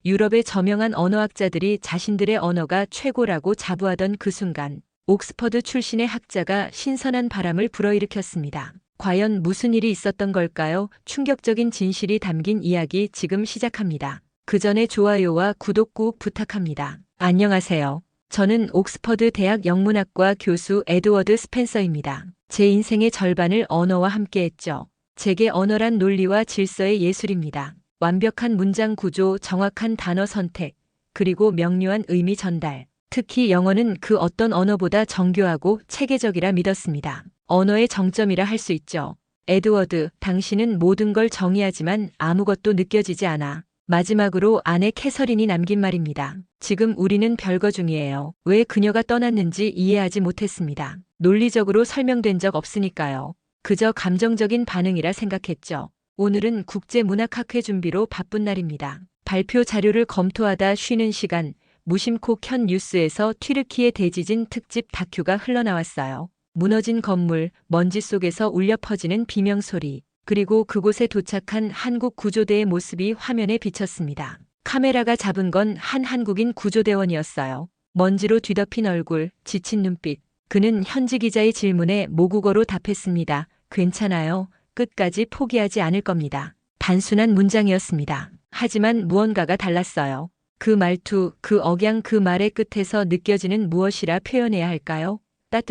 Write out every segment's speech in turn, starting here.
유럽의 저명한 언어학자들이 자신들의 언어가 최고라고 자부하던 그 순간, 옥스퍼드 출신의 학자가 신선한 바람을 불어일으켰습니다. 과연 무슨 일이 있었던 걸까요? 충격적인 진실이 담긴 이야기 지금 시작합니다. 그 전에 좋아요와 구독 꼭 부탁합니다. 안녕하세요. 저는 옥스퍼드 대학 영문학과 교수 에드워드 스펜서입니다. 제 인생의 절반을 언어와 함께했죠. 제게 언어란 논리와 질서의 예술입니다. 완벽한 문장 구조, 정확한 단어 선택, 그리고 명료한 의미 전달. 특히 영어는 그 어떤 언어보다 정교하고 체계적이라 믿었습니다. 언어의 정점이라 할 수 있죠. 에드워드, 당신은 모든 걸 정의하지만 아무것도 느껴지지 않아. 마지막으로 아내 캐서린이 남긴 말입니다. 지금 우리는 별거 중이에요. 왜 그녀가 떠났는지 이해하지 못했습니다. 논리적으로 설명된 적 없으니까요. 그저 감정적인 반응이라 생각했죠. 오늘은 국제문학학회 준비로 바쁜 날입니다. 발표 자료를 검토하다 쉬는 시간, 무심코 켠 뉴스에서 튀르키예 대지진 특집 다큐가 흘러나왔어요. 무너진 건물, 먼지 속에서 울려 퍼지는 비명소리, 그리고 그곳에 도착한 한국 구조대의 모습이 화면에 비쳤습니다. 카메라가 잡은 건 한 한국인 구조대원이었어요. 먼지로 뒤덮인 얼굴, 지친 눈빛. 그는 현지 기자의 질문에 모국어로 답했습니다. 괜찮아요. 끝까지 포기하지 않을 겁니다. 단순한 문장이었습니다. 하지만 무언가가 달랐어요. 그 말투, 그 억양, 그 말의 끝에서 느껴지는 무엇이라 표현해야 할까요?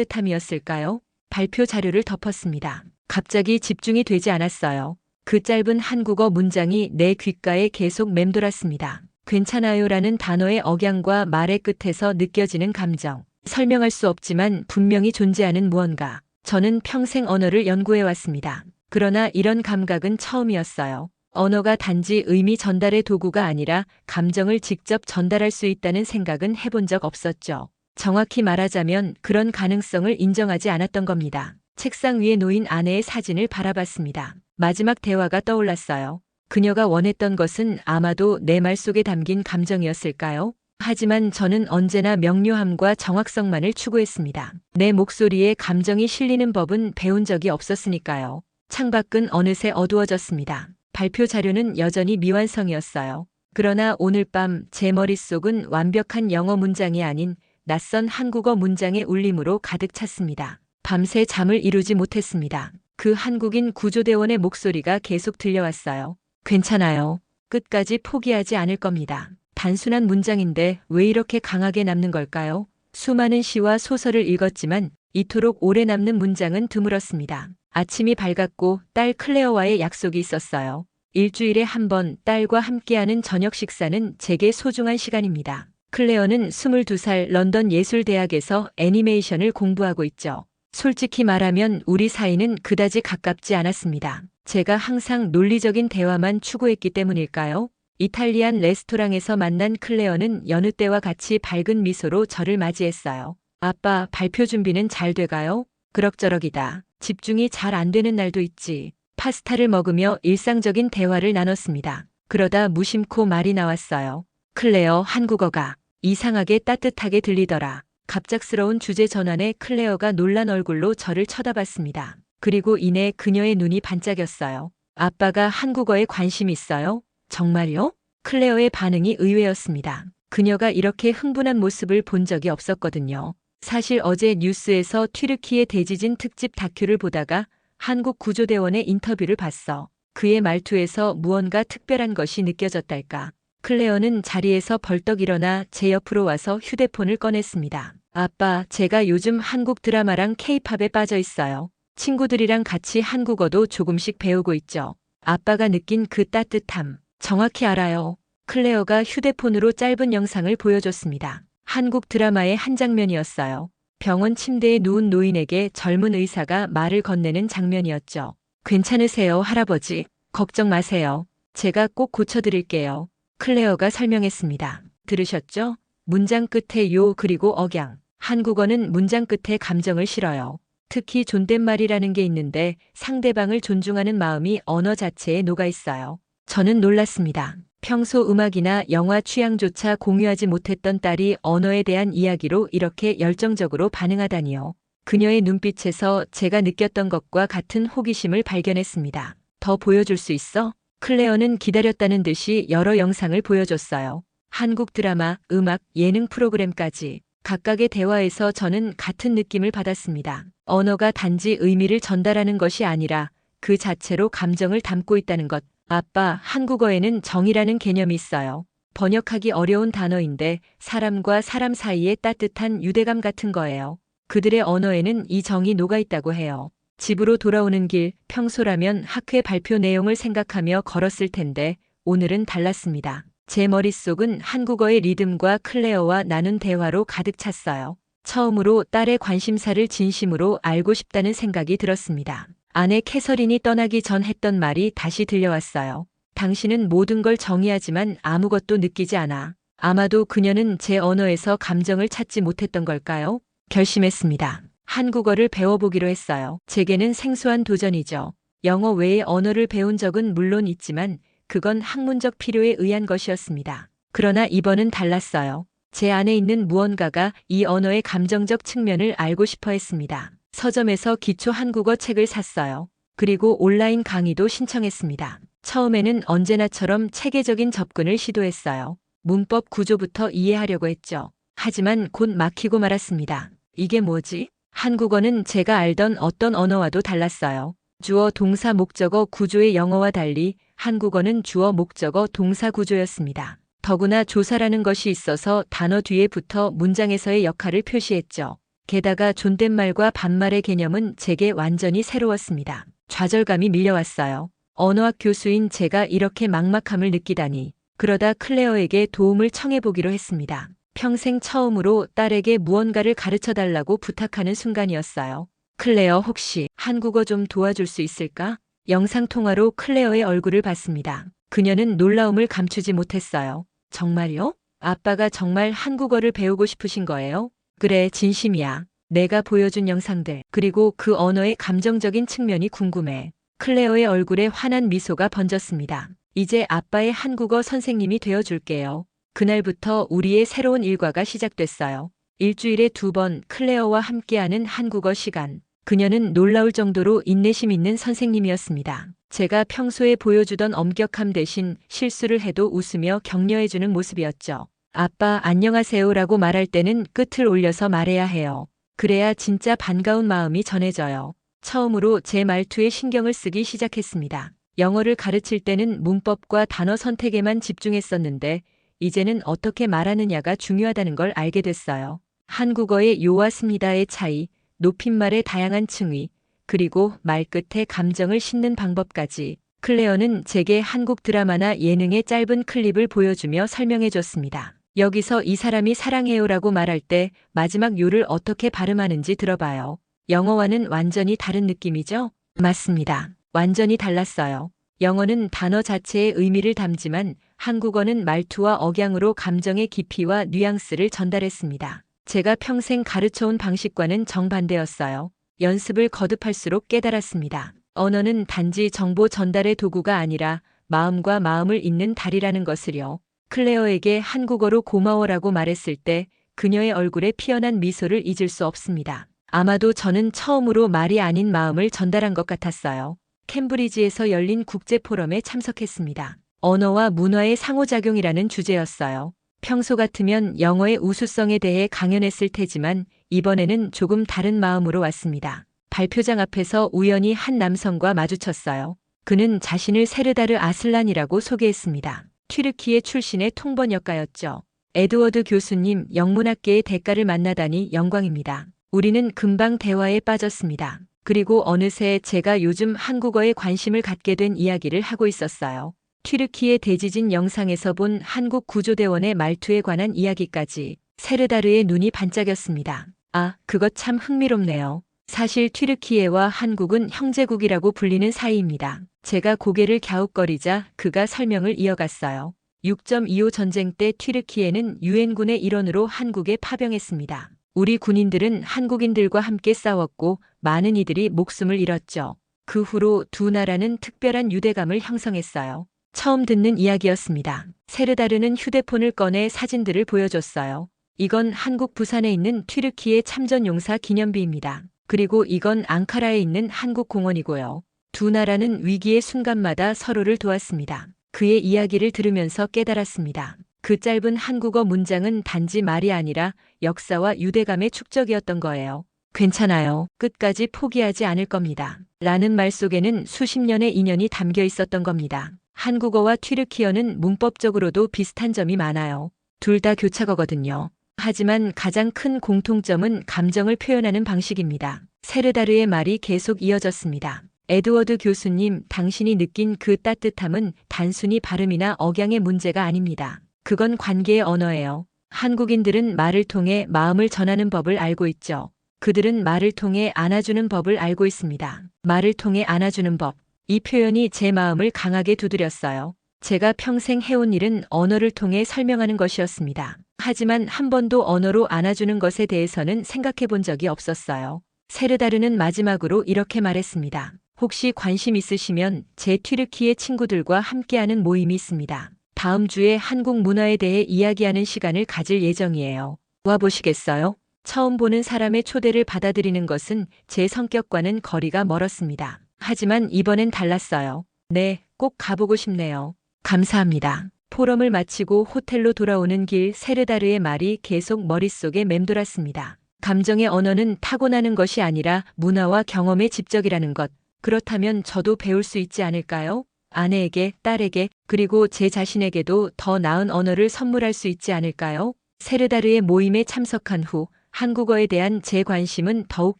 따뜻함이었을까요? 발표 자료를 덮었습니다. 갑자기 집중이 되지 않았어요. 그 짧은 한국어 문장이 내 귓가에 계속 맴돌았습니다. 괜찮아요라는 단어의 억양과 말의 끝에서 느껴지는 감정. 설명할 수 없지만 분명히 존재하는 무언가. 저는 평생 언어를 연구해왔습니다. 그러나 이런 감각은 처음이었어요. 언어가 단지 의미 전달의 도구가 아니라 감정을 직접 전달할 수 있다는 생각은 해본 적 없었죠. 정확히 말하자면 그런 가능성을 인정하지 않았던 겁니다. 책상 위에 놓인 아내의 사진을 바라봤습니다. 마지막 대화가 떠올랐어요. 그녀가 원했던 것은 아마도 내 말 속에 담긴 감정이었을까요? 하지만 저는 언제나 명료함과 정확성만을 추구했습니다. 내 목소리에 감정이 실리는 법은 배운 적이 없었으니까요. 창밖은 어느새 어두워졌습니다. 발표 자료는 여전히 미완성이었어요. 그러나 오늘 밤 제 머릿속은 완벽한 영어 문장이 아닌 낯선 한국어 문장의 울림으로 가득 찼습니다. 밤새 잠을 이루지 못했습니다. 그 한국인 구조대원의 목소리가 계속 들려왔어요. 괜찮아요. 끝까지 포기하지 않을 겁니다. 단순한 문장인데 왜 이렇게 강하게 남는 걸까요? 수많은 시와 소설을 읽었지만 이토록 오래 남는 문장은 드물었습니다. 아침이 밝았고 딸 클레어와의 약속이 있었어요. 일주일에 한 번 딸과 함께하는 저녁 식사는 제게 소중한 시간입니다. 클레어는 22살 런던 예술대학에서 애니메이션을 공부하고 있죠. 솔직히 말하면 우리 사이는 그다지 가깝지 않았습니다. 제가 항상 논리적인 대화만 추구했기 때문일까요? 이탈리안 레스토랑에서 만난 클레어는 여느 때와 같이 밝은 미소로 저를 맞이했어요. 아빠, 발표 준비는 잘 돼가요? 그럭저럭이다. 집중이 잘 안 되는 날도 있지. 파스타를 먹으며 일상적인 대화를 나눴습니다. 그러다 무심코 말이 나왔어요. 클레어, 한국어가 이상하게 따뜻하게 들리더라. 갑작스러운 주제 전환에 클레어가 놀란 얼굴로 저를 쳐다봤습니다. 그리고 이내 그녀의 눈이 반짝였어요. 아빠가 한국어에 관심 있어요? 정말요? 클레어의 반응이 의외였습니다. 그녀가 이렇게 흥분한 모습을 본 적이 없었거든요. 사실 어제 뉴스에서 튀르키예 대지진 특집 다큐를 보다가 한국 구조대원의 인터뷰를 봤어. 그의 말투에서 무언가 특별한 것이 느껴졌달까. 클레어는 자리에서 벌떡 일어나 제 옆으로 와서 휴대폰을 꺼냈습니다. 아빠, 제가 요즘 한국 드라마랑 케이팝에 빠져 있어요. 친구들이랑 같이 한국어도 조금씩 배우고 있죠. 아빠가 느낀 그 따뜻함, 정확히 알아요. 클레어가 휴대폰으로 짧은 영상을 보여줬습니다. 한국 드라마의 한 장면이었어요. 병원 침대에 누운 노인에게 젊은 의사가 말을 건네는 장면이었죠. 괜찮으세요, 할아버지? 걱정 마세요. 제가 꼭 고쳐드릴게요. 클레어가 설명했습니다. 들으셨죠? 문장 끝에 요 그리고 억양. 한국어는 문장 끝에 감정을 실어요. 특히 존댓말이라는 게 있는데 상대방을 존중하는 마음이 언어 자체에 녹아 있어요. 저는 놀랐습니다. 평소 음악이나 영화 취향조차 공유하지 못했던 딸이 언어에 대한 이야기로 이렇게 열정적으로 반응하다니요. 그녀의 눈빛에서 제가 느꼈던 것과 같은 호기심을 발견했습니다. 더 보여줄 수 있어? 클레어는 기다렸다는 듯이 여러 영상을 보여줬어요. 한국 드라마, 음악, 예능 프로그램까지. 각각의 대화에서 저는 같은 느낌을 받았습니다. 언어가 단지 의미를 전달하는 것이 아니라 그 자체로 감정을 담고 있다는 것. 아빠, 한국어에는 정이라는 개념이 있어요. 번역하기 어려운 단어인데 사람과 사람 사이의 따뜻한 유대감 같은 거예요. 그들의 언어에는 이 정이 녹아 있다고 해요. 집으로 돌아오는 길, 평소라면 학회 발표 내용을 생각하며 걸었을 텐데 오늘은 달랐습니다. 제 머릿속은 한국어의 리듬과 클레어와 나눈 대화로 가득 찼어요. 처음으로 딸의 관심사를 진심으로 알고 싶다는 생각이 들었습니다. 아내 캐서린이 떠나기 전 했던 말이 다시 들려왔어요. 당신은 모든 걸 정의하지만 아무것도 느끼지 않아. 아마도 그녀는 제 언어에서 감정을 찾지 못했던 걸까요? 결심했습니다. 한국어를 배워보기로 했어요. 제게는 생소한 도전이죠. 영어 외의 언어를 배운 적은 물론 있지만 그건 학문적 필요에 의한 것이었습니다. 그러나 이번은 달랐어요. 제 안에 있는 무언가가 이 언어의 감정적 측면을 알고 싶어 했습니다. 서점에서 기초 한국어 책을 샀어요. 그리고 온라인 강의도 신청했습니다. 처음에는 언제나처럼 체계적인 접근을 시도했어요. 문법 구조부터 이해하려고 했죠. 하지만 곧 막히고 말았습니다. 이게 뭐지? 한국어는 제가 알던 어떤 언어와도 달랐어요. 주어 동사 목적어 구조의 영어와 달리 한국어는 주어 목적어 동사 구조였습니다. 더구나 조사라는 것이 있어서 단어 뒤에 붙어 문장에서의 역할을 표시했죠. 게다가 존댓말과 반말의 개념은 제게 완전히 새로웠습니다. 좌절감이 밀려왔어요. 언어학 교수인 제가 이렇게 막막함을 느끼다니. 그러다 클레어에게 도움을 청해보기로 했습니다. 평생 처음으로 딸에게 무언가를 가르쳐달라고 부탁하는 순간이었어요. 클레어, 혹시 한국어 좀 도와줄 수 있을까? 영상통화로 클레어의 얼굴을 봤습니다. 그녀는 놀라움을 감추지 못했어요. 정말요? 아빠가 정말 한국어를 배우고 싶으신 거예요? 그래, 진심이야. 내가 보여준 영상들, 그리고 그 언어의 감정적인 측면이 궁금해. 클레어의 얼굴에 환한 미소가 번졌습니다. 이제 아빠의 한국어 선생님이 되어줄게요. 그날부터 우리의 새로운 일과가 시작됐어요. 일주일에 2번 클레어와 함께하는 한국어 시간. 그녀는 놀라울 정도로 인내심 있는 선생님이었습니다. 제가 평소에 보여주던 엄격함 대신 실수를 해도 웃으며 격려해주는 모습이었죠. 아빠, 안녕하세요라고 말할 때는 끝을 올려서 말해야 해요. 그래야 진짜 반가운 마음이 전해져요. 처음으로 제 말투에 신경을 쓰기 시작했습니다. 영어를 가르칠 때는 문법과 단어 선택에만 집중했었는데 이제는 어떻게 말하느냐가 중요하다는 걸 알게 됐어요. 한국어의 요와 습니다의 차이, 높임말의 다양한 층위, 그리고 말끝에 감정을 싣는 방법까지. 클레어는 제게 한국 드라마나 예능의 짧은 클립을 보여주며 설명해 줬습니다. 여기서 이 사람이 사랑해요라고 말할 때 마지막 요를 어떻게 발음하는지 들어봐요. 영어와는 완전히 다른 느낌이죠? 맞습니다. 완전히 달랐어요. 영어는 단어 자체의 의미를 담지만 한국어는 말투와 억양으로 감정의 깊이와 뉘앙스를 전달했습니다. 제가 평생 가르쳐온 방식과는 정반대였어요. 연습을 거듭할수록 깨달았습니다. 언어는 단지 정보 전달의 도구가 아니라 마음과 마음을 잇는 달이라는 것을요. 클레어에게 한국어로 고마워라고 말했을 때 그녀의 얼굴에 피어난 미소를 잊을 수 없습니다. 아마도 저는 처음으로 말이 아닌 마음을 전달한 것 같았어요. 캠브리지에서 열린 국제 포럼에 참석했습니다. 언어와 문화의 상호작용이라는 주제였어요. 평소 같으면 영어의 우수성에 대해 강연했을 테지만 이번에는 조금 다른 마음으로 왔습니다. 발표장 앞에서 우연히 한 남성과 마주쳤어요. 그는 자신을 세르다르 아슬란이라고 소개했습니다. 튀르키예 출신의 통번역가였죠. 에드워드 교수님, 영문학계의 대가를 만나다니 영광입니다. 우리는 금방 대화에 빠졌습니다. 그리고 어느새 제가 요즘 한국어에 관심을 갖게 된 이야기를 하고 있었어요. 튀르키예 대지진 영상에서 본 한국 구조대원의 말투에 관한 이야기까지. 세르다르의 눈이 반짝였습니다. 아, 그것 참 흥미롭네요. 사실 튀르키예와 한국은 형제국이라고 불리는 사이입니다. 제가 고개를 갸웃거리자 그가 설명을 이어갔어요. 6.25 전쟁 때 튀르키예는 유엔군의 일원으로 한국에 파병했습니다. 우리 군인들은 한국인들과 함께 싸웠고 많은 이들이 목숨을 잃었죠. 그 후로 두 나라는 특별한 유대감을 형성했어요. 처음 듣는 이야기였습니다. 세르다르는 휴대폰을 꺼내 사진들을 보여줬어요. 이건 한국 부산에 있는 튀르키예 참전용사 기념비입니다. 그리고 이건 앙카라에 있는 한국 공원이고요. 두 나라는 위기의 순간마다 서로를 도왔습니다. 그의 이야기를 들으면서 깨달았습니다. 그 짧은 한국어 문장은 단지 말이 아니라 역사와 유대감의 축적이었던 거예요. 괜찮아요. 끝까지 포기하지 않을 겁니다. 라는 말 속에는 수십 년의 인연이 담겨 있었던 겁니다. 한국어와 튀르키어는 문법적으로도 비슷한 점이 많아요. 둘 다 교차어거든요. 하지만 가장 큰 공통점은 감정을 표현하는 방식입니다. 세르다르의 말이 계속 이어졌습니다. 에드워드 교수님, 당신이 느낀 그 따뜻함은 단순히 발음이나 억양의 문제가 아닙니다. 그건 관계의 언어예요. 한국인들은 말을 통해 마음을 전하는 법을 알고 있죠. 그들은 말을 통해 안아주는 법을 알고 있습니다. 말을 통해 안아주는 법. 이 표현이 제 마음을 강하게 두드렸어요. 제가 평생 해온 일은 언어를 통해 설명하는 것이었습니다. 하지만 한 번도 언어로 안아주는 것에 대해서는 생각해 본 적이 없었어요. 세르다르는 마지막으로 이렇게 말했습니다. 혹시 관심 있으시면 제 튀르키예 친구들과 함께하는 모임이 있습니다. 다음 주에 한국 문화에 대해 이야기하는 시간을 가질 예정이에요. 와보시겠어요? 처음 보는 사람의 초대를 받아들이는 것은 제 성격과는 거리가 멀었습니다. 하지만 이번엔 달랐어요. 네, 꼭 가보고 싶네요. 감사합니다. 포럼을 마치고 호텔로 돌아오는 길 세르다르의 말이 계속 머릿속에 맴돌았습니다. 감정의 언어는 타고나는 것이 아니라 문화와 경험의 집적이라는 것. 그렇다면 저도 배울 수 있지 않을까요? 아내에게, 딸에게, 그리고 제 자신에게도 더 나은 언어를 선물할 수 있지 않을까요? 세르다르의 모임에 참석한 후 한국어에 대한 제 관심은 더욱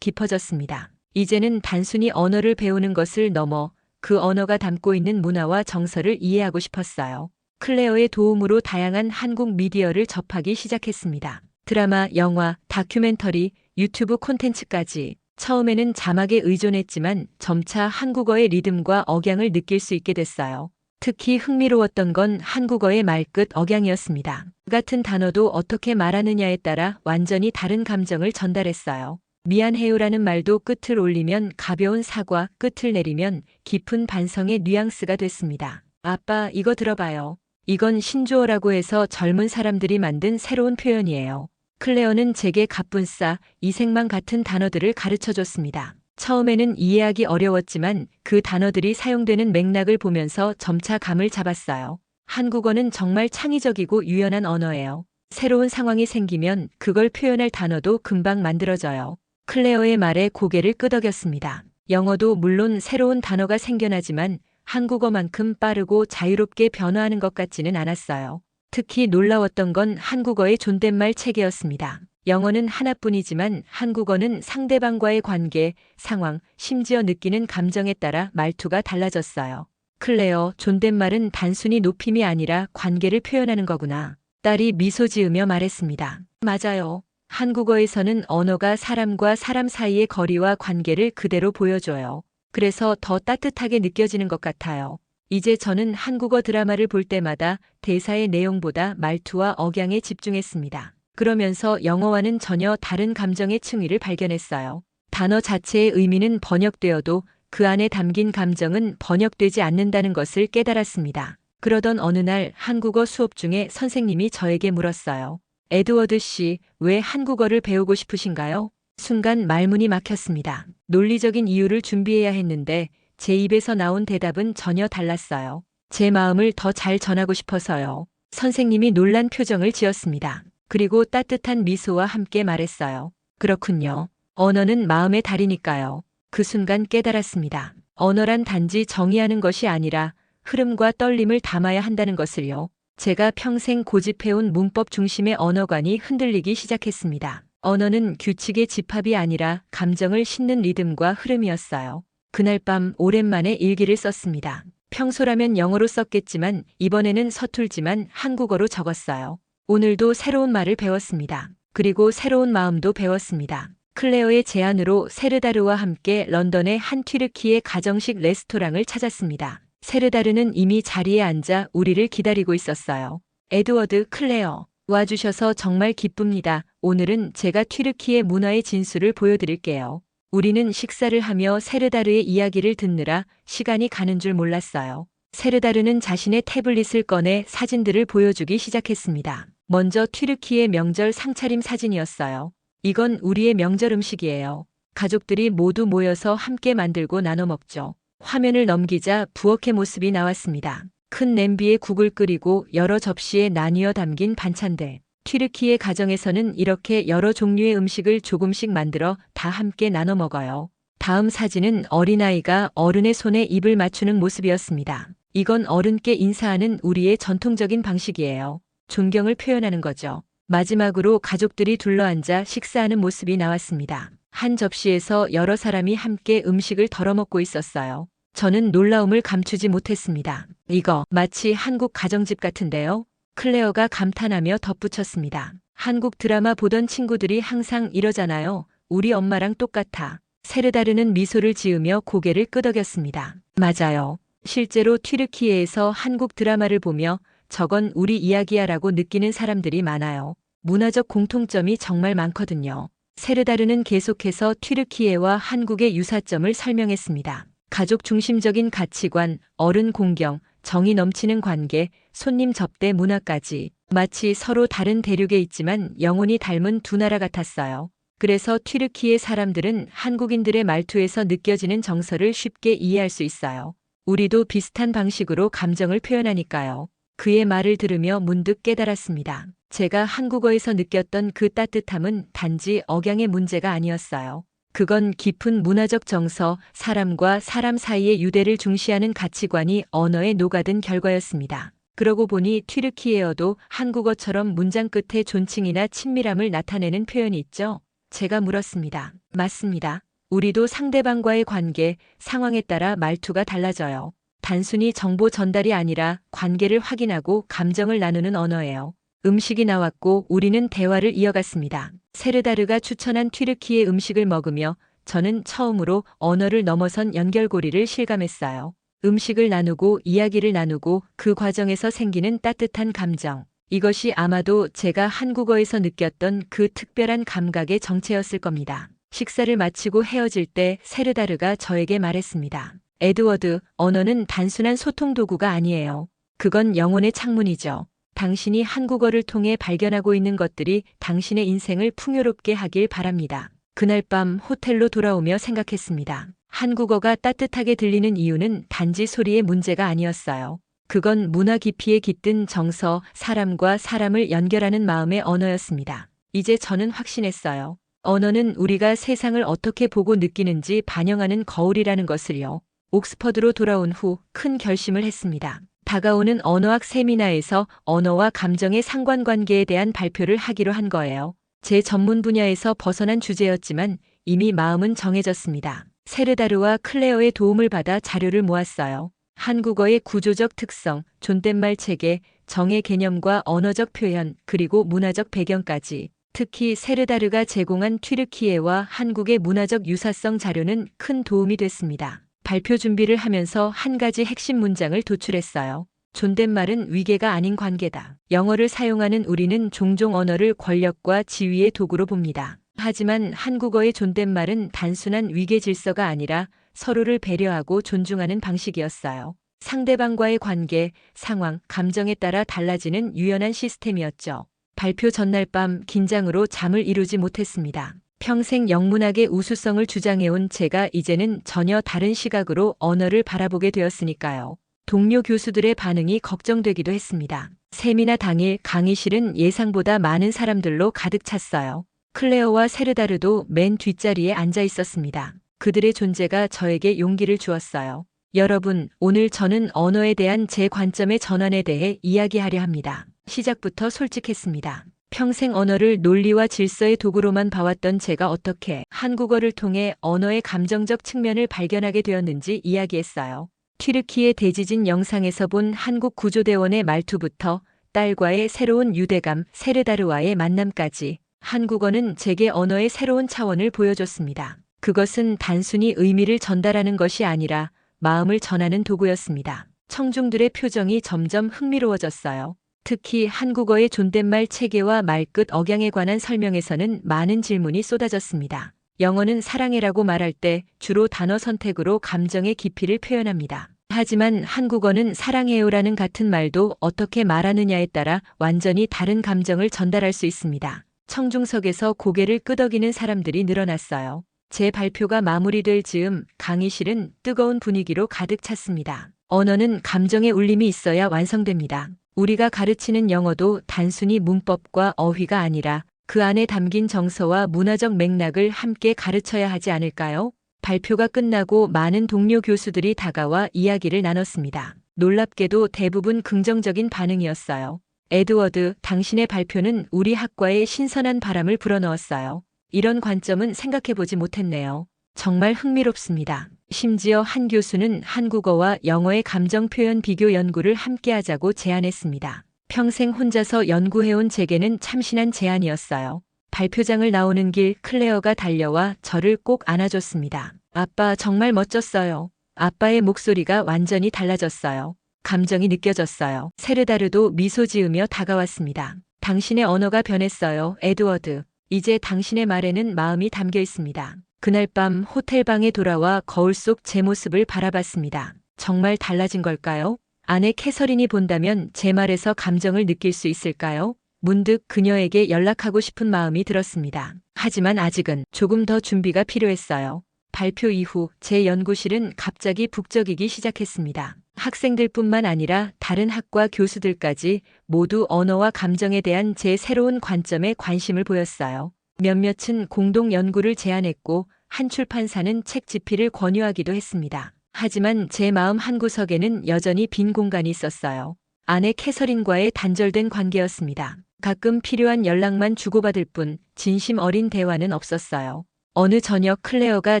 깊어졌습니다. 이제는 단순히 언어를 배우는 것을 넘어 그 언어가 담고 있는 문화와 정서를 이해하고 싶었어요. 클레어의 도움으로 다양한 한국 미디어를 접하기 시작했습니다. 드라마, 영화, 다큐멘터리, 유튜브 콘텐츠까지. 처음에는 자막에 의존했지만 점차 한국어의 리듬과 억양을 느낄 수 있게 됐어요. 특히 흥미로웠던 건 한국어의 말끝 억양이었습니다. 같은 단어도 어떻게 말하느냐에 따라 완전히 다른 감정을 전달했어요. 미안해요라는 말도 끝을 올리면 가벼운 사과, 끝을 내리면 깊은 반성의 뉘앙스가 됐습니다. 아빠, 이거 들어봐요. 이건 신조어라고 해서 젊은 사람들이 만든 새로운 표현이에요. 클레어는 제게 갑분싸, 이색만 같은 단어들을 가르쳐줬습니다. 처음에는 이해하기 어려웠지만 그 단어들이 사용되는 맥락을 보면서 점차 감을 잡았어요. 한국어는 정말 창의적이고 유연한 언어예요. 새로운 상황이 생기면 그걸 표현할 단어도 금방 만들어져요. 클레어의 말에 고개를 끄덕였습니다. 영어도 물론 새로운 단어가 생겨나지만 한국어만큼 빠르고 자유롭게 변화하는 것 같지는 않았어요. 특히 놀라웠던 건 한국어의 존댓말 체계였습니다. 영어는 하나뿐이지만 한국어는 상대방과의 관계, 상황, 심지어 느끼는 감정에 따라 말투가 달라졌어요. 클레어, 존댓말은 단순히 높임이 아니라 관계를 표현하는 거구나. 딸이 미소 지으며 말했습니다. 맞아요. 한국어에서는 언어가 사람과 사람 사이의 거리와 관계를 그대로 보여줘요. 그래서 더 따뜻하게 느껴지는 것 같아요. 이제 저는 한국어 드라마를 볼 때마다 대사의 내용보다 말투와 억양에 집중했습니다. 그러면서 영어와는 전혀 다른 감정의 층위를 발견했어요. 단어 자체의 의미는 번역되어도 그 안에 담긴 감정은 번역되지 않는다는 것을 깨달았습니다. 그러던 어느 날 한국어 수업 중에 선생님이 저에게 물었어요. 에드워드 씨, 왜 한국어를 배우고 싶으신가요? 순간 말문이 막혔습니다. 논리적인 이유를 준비해야 했는데 제 입에서 나온 대답은 전혀 달랐어요. 제 마음을 더 잘 전하고 싶어서요. 선생님이 놀란 표정을 지었습니다. 그리고 따뜻한 미소와 함께 말했어요. 그렇군요. 언어는 마음의 달이니까요. 그 순간 깨달았습니다. 언어란 단지 정의하는 것이 아니라 흐름과 떨림을 담아야 한다는 것을요. 제가 평생 고집해온 문법 중심의 언어관이 흔들리기 시작했습니다. 언어는 규칙의 집합이 아니라 감정을 싣는 리듬과 흐름이었어요. 그날 밤 오랜만에 일기를 썼습니다. 평소라면 영어로 썼겠지만 이번에는 서툴지만 한국어로 적었어요. 오늘도 새로운 말을 배웠습니다. 그리고 새로운 마음도 배웠습니다. 클레어의 제안으로 세르다르와 함께 런던의 한 튀르키예 가정식 레스토랑을 찾았습니다. 세르다르는 이미 자리에 앉아 우리를 기다리고 있었어요. 에드워드, 클레어, 와주셔서 정말 기쁩니다. 오늘은 제가 튀르키예 문화의 진수를 보여드릴게요. 우리는 식사를 하며 세르다르의 이야기를 듣느라 시간이 가는 줄 몰랐어요. 세르다르는 자신의 태블릿을 꺼내 사진들을 보여주기 시작했습니다. 먼저 튀르키예 명절 상차림 사진이었어요. 이건 우리의 명절 음식이에요. 가족들이 모두 모여서 함께 만들고 나눠 먹죠. 화면을 넘기자 부엌의 모습이 나왔습니다. 큰 냄비에 국을 끓이고 여러 접시에 나뉘어 담긴 반찬들. 튀르키예 가정에서는 이렇게 여러 종류의 음식을 조금씩 만들어 다 함께 나눠 먹어요. 다음 사진은 어린아이가 어른의 손에 입을 맞추는 모습이었습니다. 이건 어른께 인사하는 우리의 전통적인 방식이에요. 존경을 표현하는 거죠. 마지막으로 가족들이 둘러앉아 식사하는 모습이 나왔습니다. 한 접시에서 여러 사람이 함께 음식을 덜어먹고 있었어요. 저는 놀라움을 감추지 못했습니다. 이거 마치 한국 가정집 같은데요? 클레어가 감탄하며 덧붙였습니다. 한국 드라마 보던 친구들이 항상 이러잖아요. 우리 엄마랑 똑같아. 세르다르는 미소를 지으며 고개를 끄덕였습니다. 맞아요. 실제로 튀르키예에서 한국 드라마를 보며 저건 우리 이야기야라고 느끼는 사람들이 많아요. 문화적 공통점이 정말 많거든요. 세르다르는 계속해서 튀르키예와 한국의 유사점을 설명했습니다. 가족 중심적인 가치관, 어른 공경, 정이 넘치는 관계, 손님 접대 문화까지 마치 서로 다른 대륙에 있지만 영혼이 닮은 두 나라 같았어요. 그래서 튀르키예 사람들은 한국인들의 말투에서 느껴지는 정서를 쉽게 이해할 수 있어요. 우리도 비슷한 방식으로 감정을 표현하니까요. 그의 말을 들으며 문득 깨달았습니다. 제가 한국어에서 느꼈던 그 따뜻함은 단지 억양의 문제가 아니었어요. 그건 깊은 문화적 정서, 사람과 사람 사이의 유대를 중시하는 가치관이 언어에 녹아든 결과였습니다. 그러고 보니 튀르키예어도 한국어처럼 문장 끝에 존칭이나 친밀함을 나타내는 표현이 있죠? 제가 물었습니다. 맞습니다. 우리도 상대방과의 관계, 상황에 따라 말투가 달라져요. 단순히 정보 전달이 아니라 관계를 확인하고 감정을 나누는 언어예요. 음식이 나왔고 우리는 대화를 이어갔습니다. 세르다르가 추천한 튀르키예 음식을 먹으며 저는 처음으로 언어를 넘어선 연결고리를 실감했어요. 음식을 나누고 이야기를 나누고 그 과정에서 생기는 따뜻한 감정. 이것이 아마도 제가 한국어에서 느꼈던 그 특별한 감각의 정체였을 겁니다. 식사를 마치고 헤어질 때 세르다르가 저에게 말했습니다. 에드워드, 언어는 단순한 소통 도구가 아니에요. 그건 영혼의 창문이죠. 당신이 한국어를 통해 발견하고 있는 것들이 당신의 인생을 풍요롭게 하길 바랍니다. 그날 밤 호텔로 돌아오며 생각했습니다. 한국어가 따뜻하게 들리는 이유는 단지 소리의 문제가 아니었어요. 그건 문화 깊이에 깃든 정서, 사람과 사람을 연결하는 마음의 언어였습니다. 이제 저는 확신했어요. 언어는 우리가 세상을 어떻게 보고 느끼는지 반영하는 거울이라는 것을요. 옥스퍼드로 돌아온 후 큰 결심을 했습니다. 다가오는 언어학 세미나에서 언어와 감정의 상관관계에 대한 발표를 하기로 한 거예요. 제 전문 분야에서 벗어난 주제였지만 이미 마음은 정해졌습니다. 세르다르와 클레어의 도움을 받아 자료를 모았어요. 한국어의 구조적 특성, 존댓말 체계, 정의 개념과 언어적 표현, 그리고 문화적 배경까지. 특히 세르다르가 제공한 튀르키예와 한국의 문화적 유사성 자료는 큰 도움이 됐습니다. 발표 준비를 하면서 한 가지 핵심 문장을 도출했어요. 존댓말은 위계가 아닌 관계다. 영어를 사용하는 우리는 종종 언어를 권력과 지위의 도구로 봅니다. 하지만 한국어의 존댓말은 단순한 위계 질서가 아니라 서로를 배려하고 존중하는 방식이었어요. 상대방과의 관계, 상황, 감정에 따라 달라지는 유연한 시스템이었죠. 발표 전날 밤 긴장으로 잠을 이루지 못했습니다. 평생 영문학의 우수성을 주장해온 제가 이제는 전혀 다른 시각으로 언어를 바라보게 되었으니까요. 동료 교수들의 반응이 걱정되기도 했습니다. 세미나 당일 강의실은 예상보다 많은 사람들로 가득 찼어요. 클레어와 세르다르도 맨 뒷자리에 앉아 있었습니다. 그들의 존재가 저에게 용기를 주었어요. 여러분, 오늘 저는 언어에 대한 제 관점의 전환에 대해 이야기하려 합니다. 시작부터 솔직했습니다. 평생 언어를 논리와 질서의 도구로만 봐왔던 제가 어떻게 한국어를 통해 언어의 감정적 측면을 발견하게 되었는지 이야기했어요. 튀르키예 대지진 영상에서 본 한국 구조대원의 말투부터 딸과의 새로운 유대감, 세르다르와의 만남까지 한국어는 제게 언어의 새로운 차원을 보여줬습니다. 그것은 단순히 의미를 전달하는 것이 아니라 마음을 전하는 도구였습니다. 청중들의 표정이 점점 흥미로워졌어요. 특히 한국어의 존댓말 체계와 말끝 억양에 관한 설명에서는 많은 질문이 쏟아졌습니다. 영어는 사랑해라고 말할 때 주로 단어 선택으로 감정의 깊이를 표현합니다. 하지만 한국어는 사랑해요라는 같은 말도 어떻게 말하느냐에 따라 완전히 다른 감정을 전달할 수 있습니다. 청중석에서 고개를 끄덕이는 사람들이 늘어났어요. 제 발표가 마무리될 즈음 강의실은 뜨거운 분위기로 가득 찼습니다. 언어는 감정의 울림이 있어야 완성됩니다. 우리가 가르치는 영어도 단순히 문법과 어휘가 아니라 그 안에 담긴 정서와 문화적 맥락을 함께 가르쳐야 하지 않을까요? 발표가 끝나고 많은 동료 교수들이 다가와 이야기를 나눴습니다. 놀랍게도 대부분 긍정적인 반응이었어요. 에드워드, 당신의 발표는 우리 학과에 신선한 바람을 불어넣었어요. 이런 관점은 생각해보지 못했네요. 정말 흥미롭습니다. 심지어 한 교수는 한국어와 영어의 감정 표현 비교 연구를 함께 하자고 제안했습니다. 평생 혼자서 연구해온 제게는 참신한 제안이었어요. 발표장을 나오는 길 클레어가 달려와 저를 꼭 안아줬습니다. 아빠 정말 멋졌어요. 아빠의 목소리가 완전히 달라졌어요. 감정이 느껴졌어요. 세르다르도 미소 지으며 다가왔습니다. 당신의 언어가 변했어요, 에드워드. 이제 당신의 말에는 마음이 담겨 있습니다. 그날 밤 호텔방에 돌아와 거울 속 제 모습을 바라봤습니다. 정말 달라진 걸까요? 아내 캐서린이 본다면 제 말에서 감정을 느낄 수 있을까요? 문득 그녀에게 연락하고 싶은 마음이 들었습니다. 하지만 아직은 조금 더 준비가 필요했어요. 발표 이후 제 연구실은 갑자기 북적이기 시작했습니다. 학생들뿐만 아니라 다른 학과 교수들까지 모두 언어와 감정에 대한 제 새로운 관점에 관심을 보였어요. 몇몇은 공동 연구를 제안했고 한 출판사는 책 집필을 권유하기도 했습니다. 하지만 제 마음 한구석에는 여전히 빈 공간이 있었어요. 아내 캐서린과의 단절된 관계였습니다. 가끔 필요한 연락만 주고받을 뿐 진심 어린 대화는 없었어요. 어느 저녁 클레어가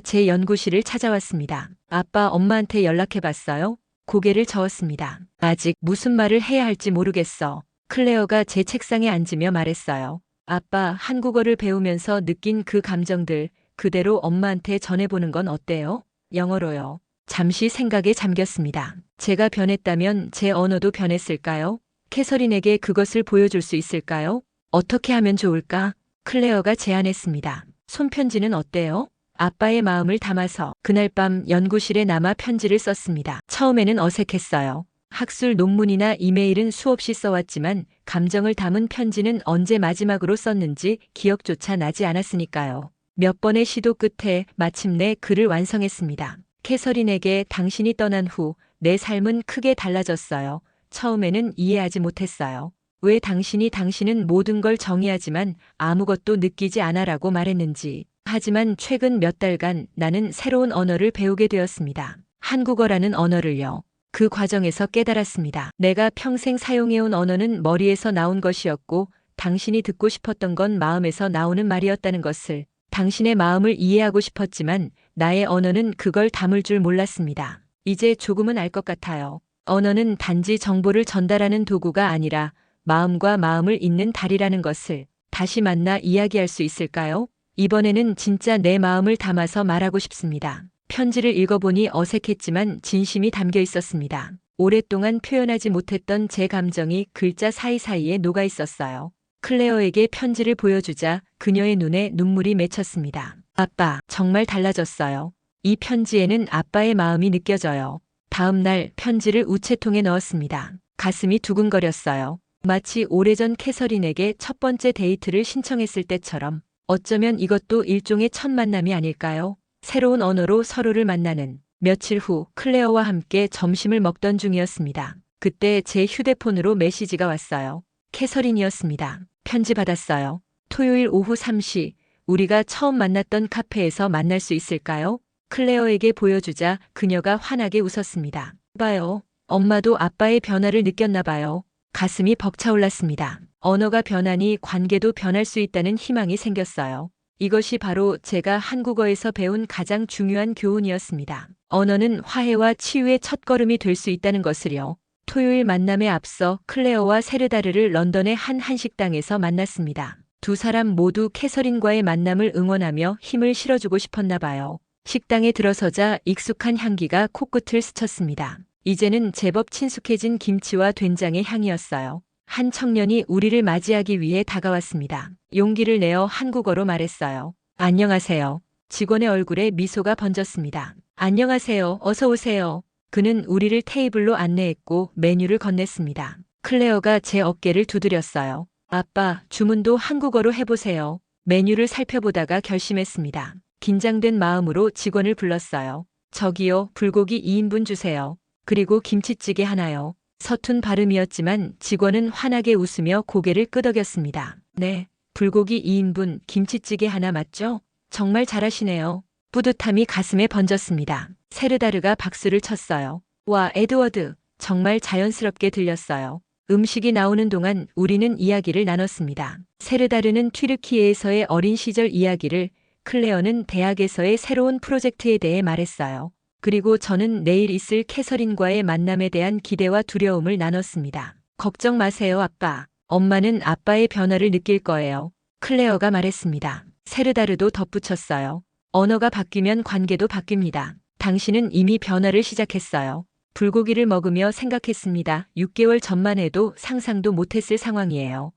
제 연구실을 찾아왔습니다. 아빠, 엄마한테 연락해봤어요? 고개를 저었습니다. 아직 무슨 말을 해야 할지 모르겠어. 클레어가 제 책상에 앉으며 말했어요. 아빠, 한국어를 배우면서 느낀 그 감정들 그대로 엄마한테 전해보는 건 어때요? 영어로요. 잠시 생각에 잠겼습니다. 제가 변했다면 제 언어도 변했을까요? 캐서린에게 그것을 보여줄 수 있을까요? 어떻게 하면 좋을까? 클레어가 제안했습니다. 손편지는 어때요? 아빠의 마음을 담아서 그날 밤 연구실에 남아 편지를 썼습니다. 처음에는 어색했어요. 학술 논문이나 이메일은 수없이 써왔지만 감정을 담은 편지는 언제 마지막으로 썼는지 기억조차 나지 않았으니까요. 몇 번의 시도 끝에 마침내 글을 완성했습니다. 캐서린에게 당신이 떠난 후 내 삶은 크게 달라졌어요. 처음에는 이해하지 못했어요. 왜 당신은 모든 걸 정의하지만 아무것도 느끼지 않아라고 말했는지. 하지만 최근 몇 달간 나는 새로운 언어를 배우게 되었습니다. 한국어라는 언어를요. 그 과정에서 깨달았습니다. 내가 평생 사용해온 언어는 머리에서 나온 것이었고 당신이 듣고 싶었던 건 마음에서 나오는 말이었다는 것을. 당신의 마음을 이해하고 싶었지만 나의 언어는 그걸 담을 줄 몰랐습니다. 이제 조금은 알 것 같아요. 언어는 단지 정보를 전달하는 도구가 아니라 마음과 마음을 잇는 달이라는 것을. 다시 만나 이야기할 수 있을까요? 이번에는 진짜 내 마음을 담아서 말하고 싶습니다. 편지를 읽어보니 어색했지만 진심이 담겨 있었습니다. 오랫동안 표현하지 못했던 제 감정이 글자 사이사이에 녹아 있었어요. 클레어에게 편지를 보여주자 그녀의 눈에 눈물이 맺혔습니다. 아빠, 정말 달라졌어요. 이 편지에는 아빠의 마음이 느껴져요. 다음 날 편지를 우체통에 넣었습니다. 가슴이 두근거렸어요. 마치 오래전 캐서린에게 첫 번째 데이트를 신청했을 때처럼. 어쩌면 이것도 일종의 첫 만남이 아닐까요? 새로운 언어로 서로를 만나는. 며칠 후 클레어와 함께 점심을 먹던 중이었습니다. 그때 제 휴대폰으로 메시지가 왔어요. 캐서린이었습니다. 편지 받았어요. 토요일 오후 3시 우리가 처음 만났던 카페에서 만날 수 있을까요? 클레어에게 보여주자 그녀가 환하게 웃었습니다. 봐요. 엄마도 아빠의 변화를 느꼈나 봐요. 가슴이 벅차올랐습니다. 언어가 변하니 관계도 변할 수 있다는 희망이 생겼어요. 이것이 바로 제가 한국어에서 배운 가장 중요한 교훈이었습니다. 언어는 화해와 치유의 첫걸음이 될 수 있다는 것을요. 토요일 만남에 앞서 클레어와 세르다르를 런던의 한 한식당에서 만났습니다. 두 사람 모두 캐서린과의 만남을 응원하며 힘을 실어주고 싶었나 봐요. 식당에 들어서자 익숙한 향기가 코끝을 스쳤습니다. 이제는 제법 친숙해진 김치와 된장의 향이었어요. 한 청년이 우리를 맞이하기 위해 다가왔습니다. 용기를 내어 한국어로 말했어요. 안녕하세요. 직원의 얼굴에 미소가 번졌습니다. 안녕하세요. 어서 오세요. 그는 우리를 테이블로 안내했고 메뉴를 건넸습니다. 클레어가 제 어깨를 두드렸어요. 아빠, 주문도 한국어로 해보세요. 메뉴를 살펴보다가 결심했습니다. 긴장된 마음으로 직원을 불렀어요. 저기요, 불고기 2인분 주세요. 그리고 김치찌개 하나요. 서툰 발음이었지만 직원은 환하게 웃으며 고개를 끄덕였습니다. 네, 불고기 2인분, 김치찌개 하나 맞죠? 정말 잘하시네요. 뿌듯함이 가슴에 번졌습니다. 세르다르가 박수를 쳤어요. 와, 에드워드, 정말 자연스럽게 들렸어요. 음식이 나오는 동안 우리는 이야기를 나눴습니다. 세르다르는 튀르키예에서의 어린 시절 이야기를, 클레어는 대학에서의 새로운 프로젝트에 대해 말했어요. 그리고 저는 내일 있을 캐서린과의 만남에 대한 기대와 두려움을 나눴습니다. 걱정 마세요, 아빠. 엄마는 아빠의 변화를 느낄 거예요. 클레어가 말했습니다. 세르다르도 덧붙였어요. 언어가 바뀌면 관계도 바뀝니다. 당신은 이미 변화를 시작했어요. 불고기를 먹으며 생각했습니다. 6개월 전만 해도 상상도 못했을 상황이에요.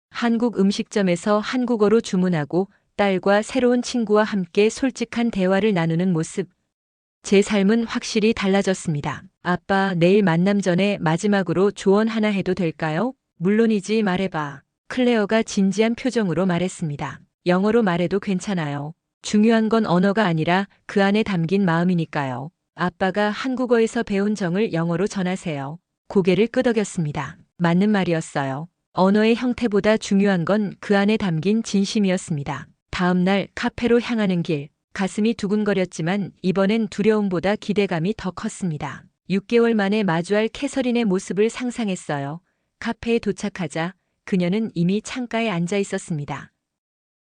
한국 음식점에서 한국어로 주문하고 딸과 새로운 친구와 함께 솔직한 대화를 나누는 모습. 제 삶은 확실히 달라졌습니다. 아빠, 내일 만남 전에 마지막으로 조언 하나 해도 될까요? 물론이지, 말해봐. 클레어가 진지한 표정으로 말했습니다. 영어로 말해도 괜찮아요. 중요한 건 언어가 아니라 그 안에 담긴 마음이니까요. 아빠가 한국어에서 배운 정을 영어로 전하세요. 고개를 끄덕였습니다. 맞는 말이었어요. 언어의 형태보다 중요한 건 그 안에 담긴 진심이었습니다. 다음 날 카페로 향하는 길, 가슴이 두근거렸지만 이번엔 두려움보다 기대감이 더 컸습니다. 6개월 만에 마주할 캐서린의 모습을 상상했어요. 카페에 도착하자 그녀는 이미 창가에 앉아 있었습니다.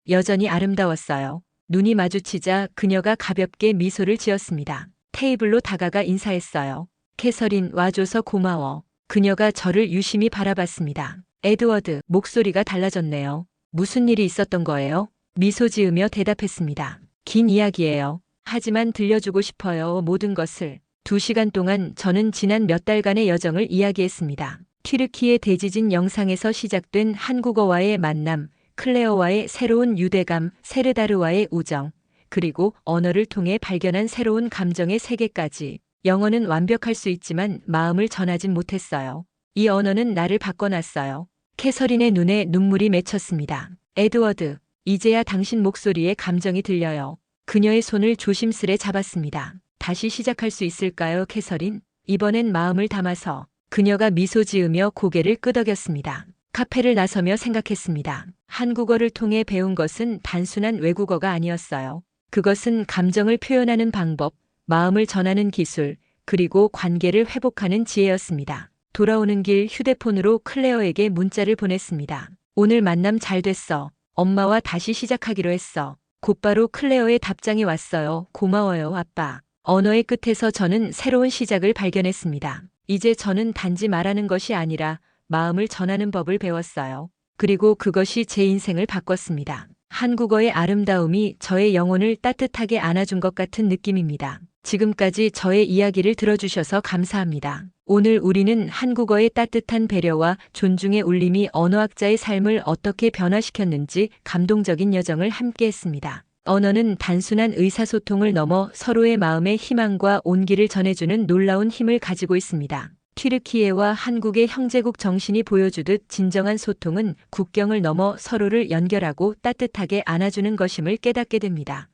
여전히 아름다웠어요. 눈이 마주치자 그녀가 가볍게 미소를 지었습니다. 테이블로 다가가 인사했어요. 캐서린, 와줘서 고마워. 그녀가 저를 유심히 바라봤습니다. 에드워드, 목소리가 달라졌네요. 무슨 일이 있었던 거예요? 미소 지으며 대답했습니다. 긴 이야기예요. 하지만 들려주고 싶어요, 모든 것을. 2시간 동안 저는 지난 몇 달간의 여정을 이야기했습니다. 튀르키예 대지진 영상에서 시작된 한국어와의 만남, 클레어와의 새로운 유대감, 세르다르와의 우정, 그리고 언어를 통해 발견한 새로운 감정의 세계까지. 영어는 완벽할 수 있지만 마음을 전하진 못했어요. 이 언어는 나를 바꿔놨어요. 캐서린의 눈에 눈물이 맺혔습니다. 에드워드, 이제야 당신 목소리에 감정이 들려요. 그녀의 손을 조심스레 잡았습니다. 다시 시작할 수 있을까요, 캐서린? 이번엔 마음을 담아서. 그녀가 미소 지으며 고개를 끄덕였습니다. 카페를 나서며 생각했습니다. 한국어를 통해 배운 것은 단순한 외국어가 아니었어요. 그것은 감정을 표현하는 방법, 마음을 전하는 기술, 그리고 관계를 회복하는 지혜였습니다. 돌아오는 길 휴대폰으로 클레어에게 문자를 보냈습니다. 오늘 만남 잘 됐어. 엄마와 다시 시작하기로 했어. 곧바로 클레어의 답장이 왔어요. 고마워요, 아빠. 언어의 끝에서 저는 새로운 시작을 발견했습니다. 이제 저는 단지 말하는 것이 아니라 마음을 전하는 법을 배웠어요. 그리고 그것이 제 인생을 바꿨습니다. 한국어의 아름다움이 저의 영혼을 따뜻하게 안아준 것 같은 느낌입니다. 지금까지 저의 이야기를 들어주셔서 감사합니다. 오늘 우리는 한국어의 따뜻한 배려와 존중의 울림이 언어학자의 삶을 어떻게 변화시켰는지 감동적인 여정을 함께했습니다. 언어는 단순한 의사소통을 넘어 서로의 마음의 희망과 온기를 전해주는 놀라운 힘을 가지고 있습니다. 튀르키예와 한국의 형제국 정신이 보여주듯 진정한 소통은 국경을 넘어 서로를 연결하고 따뜻하게 안아주는 것임을 깨닫게 됩니다.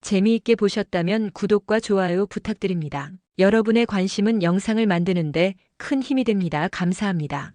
재미있게 보셨다면 구독과 좋아요 부탁드립니다. 여러분의 관심은 영상을 만드는데 큰 힘이 됩니다. 감사합니다.